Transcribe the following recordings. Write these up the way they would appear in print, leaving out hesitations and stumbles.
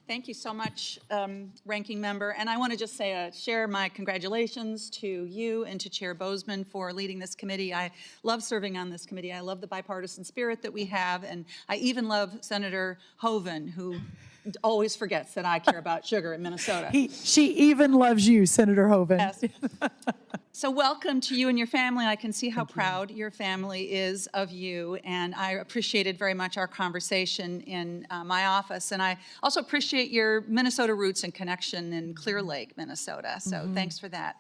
Thank you so much, Ranking Member. And I want to just say, share my congratulations to you and to Chair Bozeman for leading this committee. I love serving on this committee. I love the bipartisan spirit that we have. And I even love Senator Hoeven, who always forgets that I care about sugar in Minnesota. She even loves you, Senator Hoeven. Yes. So welcome to you and your family. I can see how proud your family is of you, and I appreciated very much our conversation in my office. And I also appreciate your Minnesota roots and connection in Clear Lake, Minnesota. So thanks for that.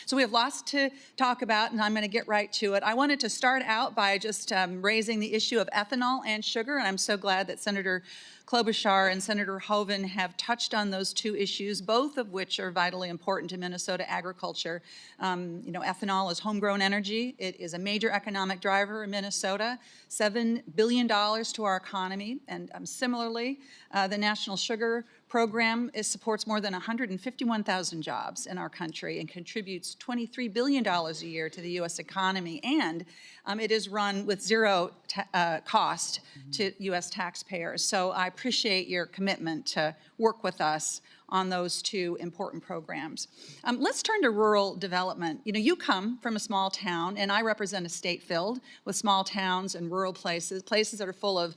So we have lots to talk about, and I'm going to get right to it. I wanted to start out by just raising the issue of ethanol and sugar, and I'm so glad that Senator Klobuchar and Senator Hoeven have touched on those two issues, both of which are vitally important to Minnesota agriculture. Ethanol is homegrown energy. It is a major economic driver in Minnesota, $7 billion to our economy. And similarly, the National Sugar Program supports more than 151,000 jobs in our country and contributes $23 billion a year to the U.S. economy. And it is run with zero cost to U.S. taxpayers. So I appreciate your commitment to work with us on those two important programs. Let's turn to rural development. You come from a small town, and I represent a state filled with small towns and rural places that are full of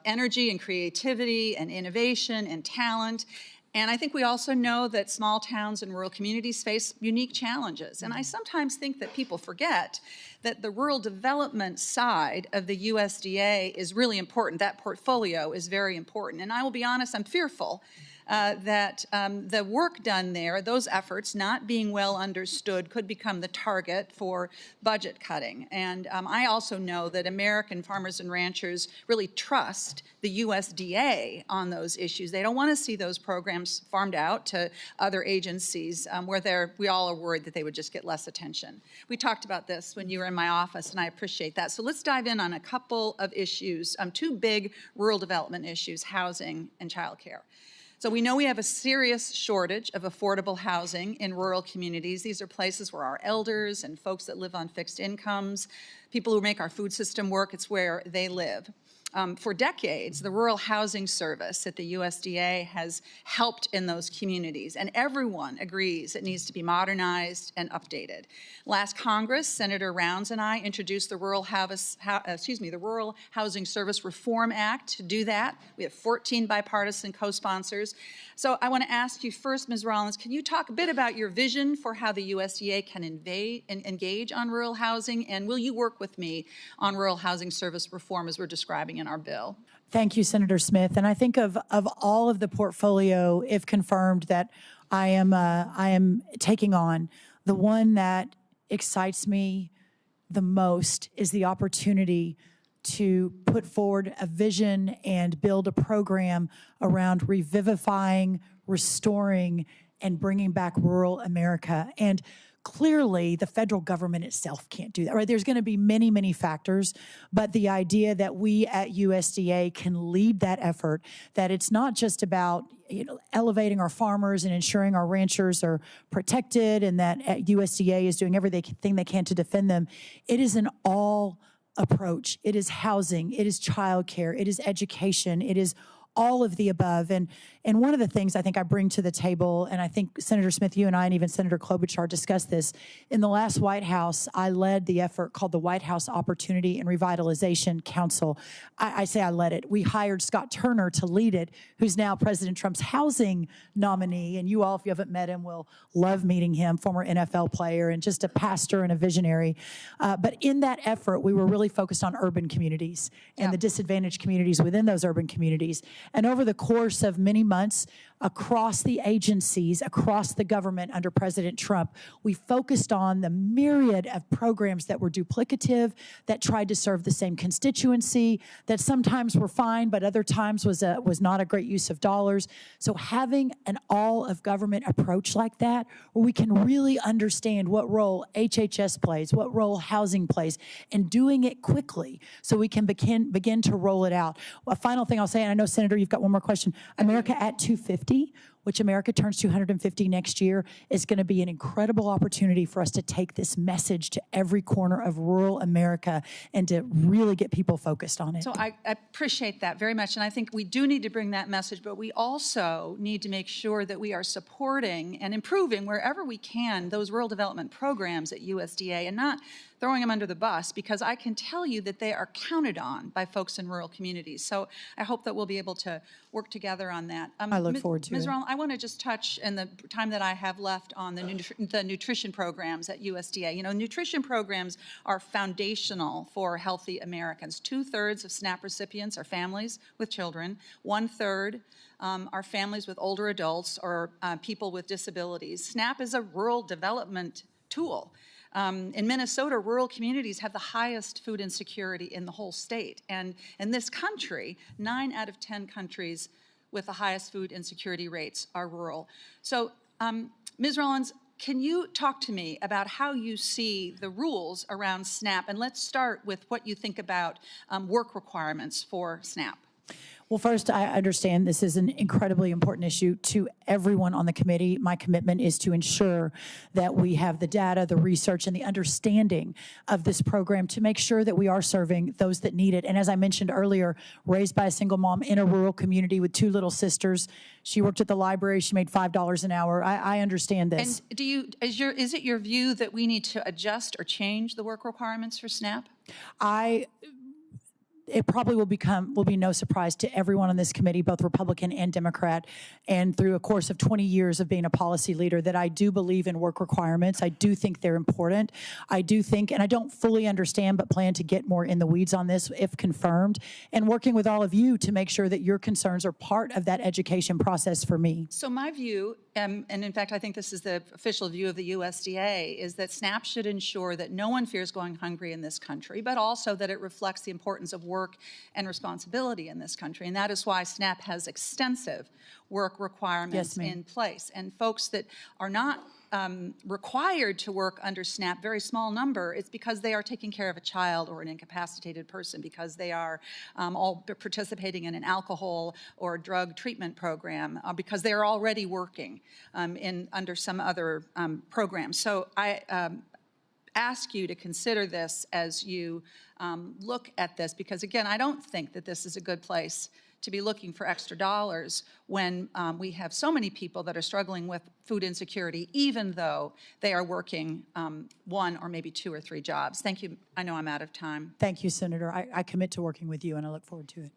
energy and creativity and innovation and talent. And I think we also know that small towns and rural communities face unique challenges. And I sometimes think that people forget that the rural development side of the USDA is really important. That portfolio is very important. And I will be honest, I'm fearful that the work done there, those efforts not being well understood, could become the target for budget cutting. And I also know that American farmers and ranchers really trust the USDA on those issues. They don't want to see those programs farmed out to other agencies where we all are worried that they would just get less attention. We talked about this when you were in my office, and I appreciate that. So let's dive in on a couple of issues, two big rural development issues: housing and childcare. So we know we have a serious shortage of affordable housing in rural communities. These are places where our elders and folks that live on fixed incomes, people who make our food system work, it's where they live. For decades, the Rural Housing Service at the USDA has helped in those communities, and everyone agrees it needs to be modernized and updated. Last Congress, Senator Rounds and I introduced the Rural Housing Service Reform Act to do that. We have 14 bipartisan co-sponsors. So I want to ask you first, Ms. Rollins, can you talk a bit about your vision for how the USDA can engage on rural housing, and will you work with me on rural housing service reform as we're describing in our bill? Thank you, Senator Smith. And I think of all of the portfolio, if confirmed, that I am taking on, the one that excites me the most is the opportunity to put forward a vision and build a program around revivifying, restoring, and bringing back rural America. And clearly, the federal government itself can't do that, right? There's going to be many, many factors, but the idea that we at USDA can lead that effort, that it's not just about elevating our farmers and ensuring our ranchers are protected and that USDA is doing everything they can to defend them. It is an all approach. It is housing, it is childcare, it is education, it is all of the above. And one of the things I think I bring to the table, and I think Senator Smith, you and I, and even Senator Klobuchar discussed this, in the last White House, I led the effort called the White House Opportunity and Revitalization Council. I say I led it. We hired Scott Turner to lead it, who's now President Trump's housing nominee. And you all, if you haven't met him, will love meeting him, former NFL player and just a pastor and a visionary. But in that effort, we were really focused on urban communities and the disadvantaged communities within those urban communities. And over the course of many months, across the agencies, across the government under President Trump, we focused on the myriad of programs that were duplicative, that tried to serve the same constituency, that sometimes were fine, but other times was not a great use of dollars. So having an all-of-government approach like that, where we can really understand what role HHS plays, what role housing plays, and doing it quickly so we can begin to roll it out. A final thing I'll say, and I know, Senator, you've got one more question. America at 250, which America turns 250 next year, is going to be an incredible opportunity for us to take this message to every corner of rural America and to really get people focused on it. So I appreciate that very much, and I think we do need to bring that message, but we also need to make sure that we are supporting and improving wherever we can those rural development programs at USDA and not throwing them under the bus, because I can tell you that they are counted on by folks in rural communities. So I hope that we'll be able to work together on that. I look forward to Ms. it. Rowland, I want to just touch in the time that I have left on the nutrition programs at USDA. You know, nutrition programs are foundational for healthy Americans. 2/3 of SNAP recipients are families with children. 1/3 are families with older adults or people with disabilities. SNAP is a rural development tool. In Minnesota, rural communities have the highest food insecurity in the whole state. And in this country, 9 out of 10 countries with the highest food insecurity rates are rural. So, Ms. Rollins, can you talk to me about how you see the rules around SNAP? And let's start with what you think about work requirements for SNAP. Well, first, I understand this is an incredibly important issue to everyone on the committee. My commitment is to ensure that we have the data, the research, and the understanding of this program to make sure that we are serving those that need it. And as I mentioned earlier, raised by a single mom in a rural community with 2 little sisters, she worked at the library. She made $5 an hour. I understand this. And is it your view that we need to adjust or change the work requirements for SNAP? It probably will be no surprise to everyone on this committee, both Republican and Democrat, and through a course of 20 years of being a policy leader, that I do believe in work requirements. I do think they're important. I do think, and I don't fully understand, but plan to get more in the weeds on this if confirmed, and working with all of you to make sure that your concerns are part of that education process for me. So my view, and in fact, I think this is the official view of the USDA, is that SNAP should ensure that no one fears going hungry in this country, but also that it reflects the importance of work and responsibility in this country. And that is why SNAP has extensive work requirements in place. And folks that are not required to work under SNAP, very small number, it's because they are taking care of a child or an incapacitated person, because they are all participating in an alcohol or drug treatment program, because they are already working under some other program. So I ask you to consider this as you look at this, because again, I don't think that this is a good place to be looking for extra dollars when we have so many people that are struggling with food insecurity, even though they are working 1 or maybe 2 or 3 jobs. Thank you. I know I'm out of time. Thank you, Senator. I commit to working with you, and I look forward to it.